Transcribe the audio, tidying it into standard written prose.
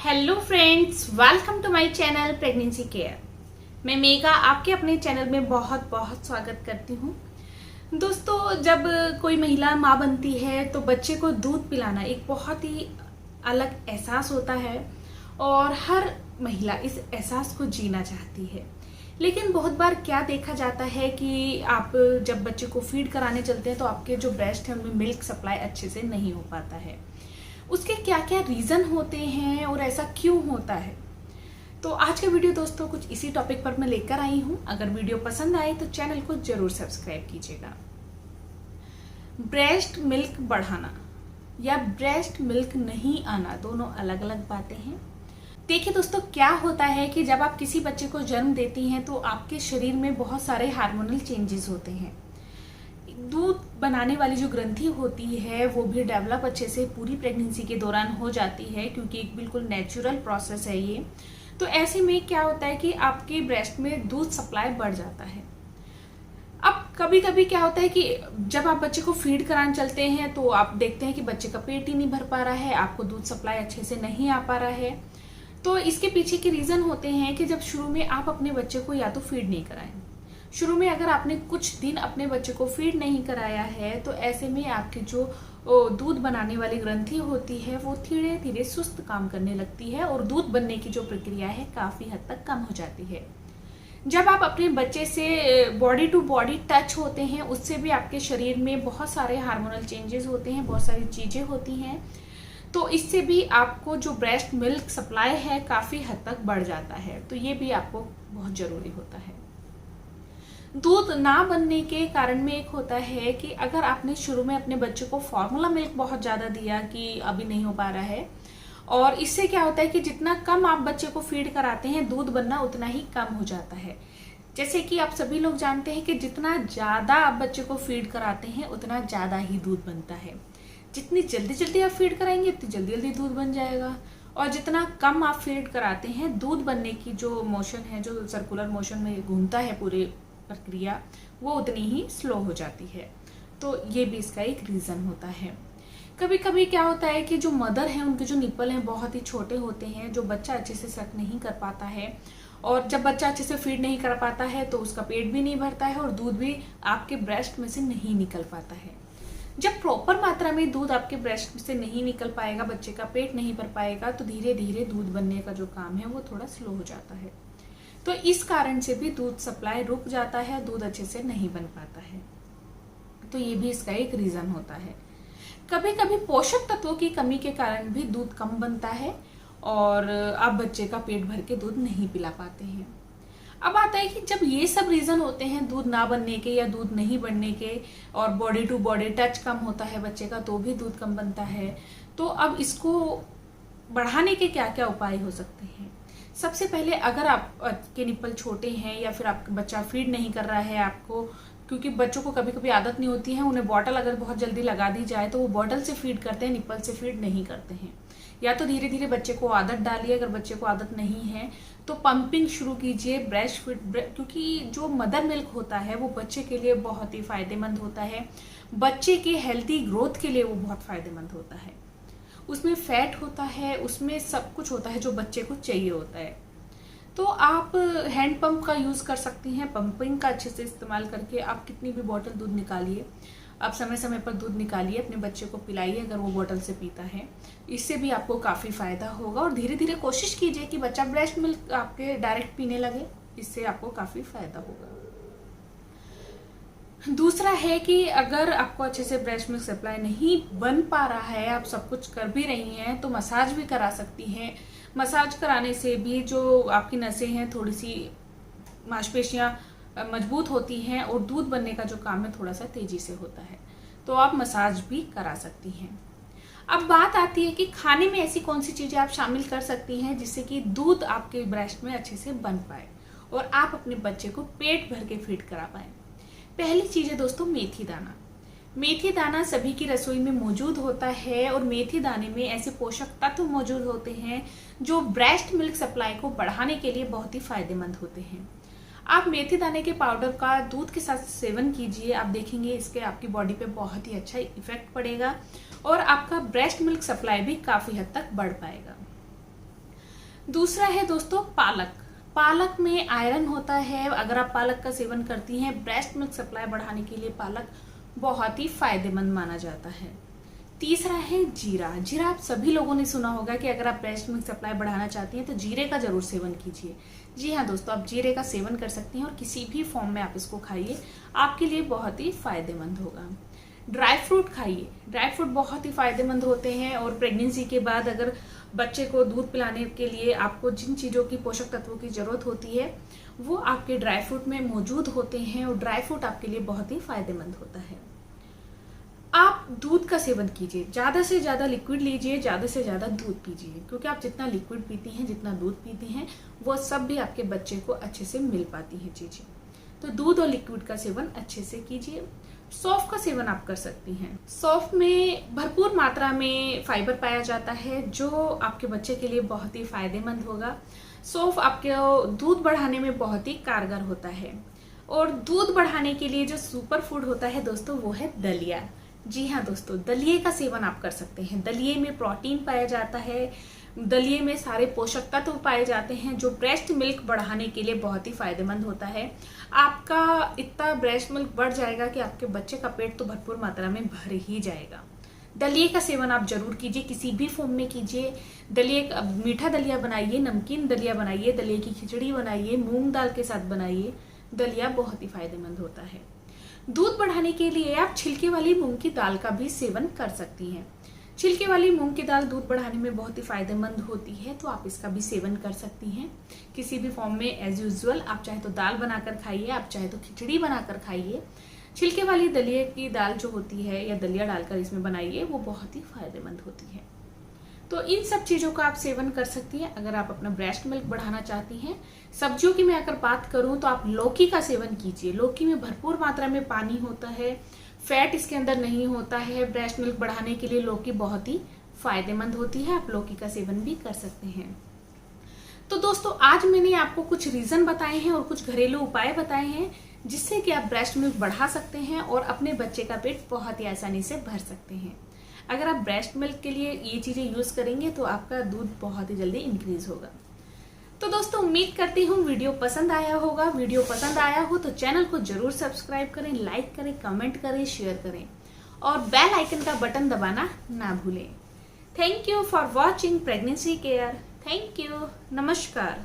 Hello friends, welcome to my channel pregnancy care. मैं मेघा आपके अपने चैनल में बहुत बहुत स्वागत करती हूँ। दोस्तों, जब कोई महिला माँ बनती है तो बच्चे को दूध पिलाना एक बहुत ही अलग एहसास होता है और हर महिला इस एहसास को जीना चाहती है। लेकिन बहुत बार क्या देखा जाता है कि आप जब बच्चे को फीड कराने चलते हैं तो आपके जो ब्रेस्ट है उनमें मिल्क सप्लाई अच्छे से नहीं हो पाता है। उसके क्या क्या रीज़न होते हैं और ऐसा क्यों होता है, तो आज का वीडियो दोस्तों कुछ इसी टॉपिक पर मैं लेकर आई हूँ। अगर वीडियो पसंद आए तो चैनल को जरूर सब्सक्राइब कीजिएगा। ब्रेस्ट मिल्क बढ़ाना या ब्रेस्ट मिल्क नहीं आना दोनों अलग अलग बातें हैं। देखिए दोस्तों, क्या होता है कि जब आप किसी बच्चे को जन्म देती हैं तो आपके शरीर में बहुत सारे हार्मोनल चेंजेस होते हैं। दूध बनाने वाली जो ग्रंथि होती है वो भी डेवलप अच्छे से पूरी प्रेगनेंसी के दौरान हो जाती है, क्योंकि एक बिल्कुल नेचुरल प्रोसेस है ये। तो ऐसे में क्या होता है कि आपके ब्रेस्ट में दूध सप्लाई बढ़ जाता है। अब कभी कभी क्या होता है कि जब आप बच्चे को फीड कराने चलते हैं तो आप देखते हैं कि बच्चे का पेट ही नहीं भर पा रहा है, आपको दूध सप्लाई अच्छे से नहीं आ पा रहा है। तो इसके पीछे के रीजन होते हैं कि जब शुरू में आप अपने बच्चे को या तो फीड नहीं कराएं। शुरू में अगर आपने कुछ दिन अपने बच्चे को फीड नहीं कराया है तो ऐसे में आपकी जो दूध बनाने वाली ग्रंथि होती है वो धीरे धीरे सुस्त काम करने लगती है और दूध बनने की जो प्रक्रिया है काफी हद तक कम हो जाती है। जब आप अपने बच्चे से बॉडी टू बॉडी टच होते हैं उससे भी आपके शरीर में बहुत सारे हार्मोनल चेंजेस होते हैं, बहुत सारी चीजें होती हैं। तो इससे भी आपको जो ब्रेस्ट मिल्क सप्लाई है काफी हद तक बढ़ जाता है। तो ये भी आपको बहुत जरूरी होता है। दूध ना बनने के कारण में एक होता है कि अगर आपने शुरू में अपने बच्चे को फॉर्मूला मिल्क बहुत ज्यादा दिया कि अभी नहीं हो पा रहा है, और इससे क्या होता है कि जितना कम आप बच्चे को फीड कराते हैं दूध बनना उतना ही कम हो जाता है। जैसे कि आप सभी लोग जानते हैं कि जितना ज्यादा आप बच्चे को फीड कराते हैं उतना ज्यादा ही दूध बनता है। जितनी जल्दी जल्दी आप फीड कराएंगे उतनी जल्दी जल्दी दूध बन जाएगा, और जितना कम आप फीड कराते हैं दूध बनने की जो मोशन है, जो सर्कुलर मोशन में घूमता है पूरे प्रक्रिया, वो उतनी ही स्लो हो जाती है। तो ये भी इसका एक रीजन होता है। कभी कभी क्या होता है कि जो मदर है उनके जो निप्पल हैं बहुत ही छोटे होते हैं, जो बच्चा अच्छे से सक नहीं कर पाता है, और जब बच्चा अच्छे से फीड नहीं कर पाता है तो उसका पेट भी नहीं भरता है और दूध भी आपके ब्रेस्ट में से नहीं निकल पाता है। जब प्रॉपर मात्रा में दूध आपके ब्रेस्ट से नहीं निकल पाएगा, बच्चे का पेट नहीं भर पाएगा, तो धीरे धीरे दूध बनने का जो काम है वो थोड़ा स्लो हो जाता है। तो इस कारण से भी दूध सप्लाई रुक जाता है, दूध अच्छे से नहीं बन पाता है। तो ये भी इसका एक रीजन होता है। कभी कभी पोषक तत्वों की कमी के कारण भी दूध कम बनता है और आप बच्चे का पेट भर के दूध नहीं पिला पाते हैं। अब आता है कि जब ये सब रीजन होते हैं दूध ना बनने के या दूध नहीं बनने के, और बॉडी टू बॉडी टच कम होता है बच्चे का तो भी दूध कम बनता है, तो अब इसको बढ़ाने के क्या क्या उपाय हो सकते हैं। सबसे पहले, अगर आपके निप्पल छोटे हैं या फिर आपका बच्चा फीड नहीं कर रहा है आपको, क्योंकि बच्चों को कभी कभी आदत नहीं होती है, उन्हें बॉटल अगर बहुत जल्दी लगा दी जाए तो वो बॉटल से फीड करते हैं, निप्पल से फीड नहीं करते हैं। या तो धीरे धीरे बच्चे को आदत डालिए। अगर बच्चे को आदत नहीं है तो पंपिंग शुरू कीजिए ब्रेस्ट फीड, क्योंकि जो मदर मिल्क होता है वो बच्चे के लिए बहुत ही फायदेमंद होता है। बच्चे के हेल्थी ग्रोथ के लिए वो बहुत फायदेमंद होता है। उसमें फैट होता है, उसमें सब कुछ होता है जो बच्चे को चाहिए होता है। तो आप हैंड पंप का यूज कर सकती हैं। पंपिंग का अच्छे से इस्तेमाल करके आप कितनी भी बोतल दूध निकालिए, आप समय समय पर दूध निकालिए, अपने बच्चे को पिलाइए अगर वो बोतल से पीता है। इससे भी आपको काफी फायदा होगा, और धीरे धीरे कोशिश कीजिए कि बच्चा ब्रेस्ट मिल्क आपके डायरेक्ट पीने लगे, इससे आपको काफी फायदा होगा। दूसरा है कि अगर आपको अच्छे से ब्रेस्ट मिल्क सप्लाई नहीं बन पा रहा है, आप सब कुछ कर भी रही हैं, तो मसाज भी करा सकती हैं। मसाज कराने से भी जो आपकी नसें हैं, थोड़ी सी मांसपेशियां मजबूत होती हैं और दूध बनने का जो काम है थोड़ा सा तेजी से होता है। तो आप मसाज भी करा सकती हैं। अब बात आती है कि खाने में ऐसी कौन सी चीजें आप शामिल कर सकती हैं जिससे कि दूध आपके ब्रेस्ट में अच्छे से बन पाए और आप अपने बच्चे को पेट भर के फीड करा पाए। पहली चीज है दोस्तों मेथी दाना। मेथी दाना सभी की रसोई में मौजूद होता है, और मेथी दाने में ऐसे पोषक तत्व मौजूद होते हैं जो ब्रेस्ट मिल्क सप्लाई को बढ़ाने के लिए बहुत ही फायदेमंद होते हैं। आप मेथी दाने के पाउडर का दूध के साथ सेवन कीजिए, आप देखेंगे इसके आपकी बॉडी पे बहुत ही अच्छा इफेक्ट पड़ेगा और आपका ब्रेस्ट मिल्क सप्लाई भी काफी हद तक बढ़ पाएगा। दूसरा है दोस्तों पालक। पालक में आयरन होता है। अगर आप पालक का सेवन करती हैं, ब्रेस्ट मिल्क सप्लाई बढ़ाने के लिए पालक बहुत ही फायदेमंद माना जाता है। तीसरा है जीरा। जीरा आप सभी लोगों ने सुना होगा कि अगर आप ब्रेस्ट मिल्क सप्लाई बढ़ाना चाहती हैं तो जीरे का जरूर सेवन कीजिए। जी हाँ दोस्तों, आप जीरे का सेवन कर सकती हैं और किसी भी फॉर्म में आप इसको खाइए, आपके लिए बहुत ही फायदेमंद होगा। ड्राई फ्रूट खाइए। ड्राई फ्रूट बहुत ही फायदेमंद होते हैं और प्रेगनेंसी के बाद अगर बच्चे को दूध पिलाने के लिए आपको जिन चीज़ों की पोषक तत्वों की जरूरत होती है वो आपके ड्राई फ्रूट में मौजूद होते हैं और ड्राई फ्रूट आपके लिए बहुत ही फायदेमंद होता है। आप दूध का सेवन कीजिए, ज़्यादा से ज़्यादा लिक्विड लीजिए, ज़्यादा से ज़्यादा दूध पीजिए, क्योंकि आप जितना लिक्विड पीती हैं, जितना दूध पीती हैं, वो सब भी आपके बच्चे को अच्छे से मिल पाती हैं चीज़ें। तो दूध और लिक्विड का सेवन अच्छे से कीजिए। सौंफ का सेवन आप कर सकती हैं। सौंफ में भरपूर मात्रा में फाइबर पाया जाता है जो आपके बच्चे के लिए बहुत ही फायदेमंद होगा। सौंफ आपके दूध बढ़ाने में बहुत ही कारगर होता है। और दूध बढ़ाने के लिए जो सुपर फूड होता है दोस्तों वो है दलिया। जी हाँ दोस्तों, दलिये का सेवन आप कर सकते हैं। दलिये में प्रोटीन पाया जाता है, दलिये में सारे पोषक तत्व पाए जाते हैं जो ब्रेस्ट मिल्क बढ़ाने के लिए बहुत ही फायदेमंद होता है। आपका इतना ब्रेस्ट मिल्क बढ़ जाएगा कि आपके बच्चे का पेट तो भरपूर मात्रा में भर ही जाएगा। दलिये का सेवन आप जरूर कीजिए, किसी भी फॉर्म में कीजिए। दलिये मीठा दलिया बनाइए, नमकीन दलिया बनाइए, दलिये की खिचड़ी बनाइए, मूंग दाल के साथ बनाइए। दलिया बहुत ही फायदेमंद होता है। दूध बढ़ाने के लिए आप छिलके वाली मूंग की दाल का भी सेवन कर सकती हैं। छिलके वाली मूंग की दाल दूध बढ़ाने में बहुत ही फायदेमंद होती है, तो आप इसका भी सेवन कर सकती हैं किसी भी फॉर्म में। एज यूजुअल आप चाहे तो दाल बनाकर खाइए, आप चाहे तो खिचड़ी बनाकर खाइए। छिलके वाली दलिये की दाल जो होती है या दलिया डालकर इसमें बनाइए, वो बहुत ही फायदेमंद होती है। तो इन सब चीज़ों का आप सेवन कर सकती हैं अगर आप अपना ब्रेस्ट मिल्क बढ़ाना चाहती हैं। सब्जियों की मैं अगर बात करूं तो आप लौकी का सेवन कीजिए। लौकी में भरपूर मात्रा में पानी होता है, फैट इसके अंदर नहीं होता है। ब्रेस्ट मिल्क बढ़ाने के लिए लौकी बहुत ही फायदेमंद होती है, आप लौकी का सेवन भी कर सकते हैं। तो दोस्तों आज मैंने आपको कुछ रीजन बताए हैं और कुछ घरेलू उपाय बताए हैं जिससे कि आप ब्रेस्ट मिल्क बढ़ा सकते हैं और अपने बच्चे का पेट बहुत ही आसानी से भर सकते हैं। अगर आप ब्रेस्ट मिल्क के लिए ये चीजें यूज करेंगे तो आपका दूध बहुत ही जल्दी इंक्रीज होगा। तो दोस्तों उम्मीद करती हूँ वीडियो पसंद आया होगा। वीडियो पसंद आया हो तो चैनल को जरूर सब्सक्राइब करें, लाइक करें, कमेंट करें, शेयर करें और बेल आइकन का बटन दबाना ना भूलें। Thank you for watching pregnancy care. Thank you. नमस्कार।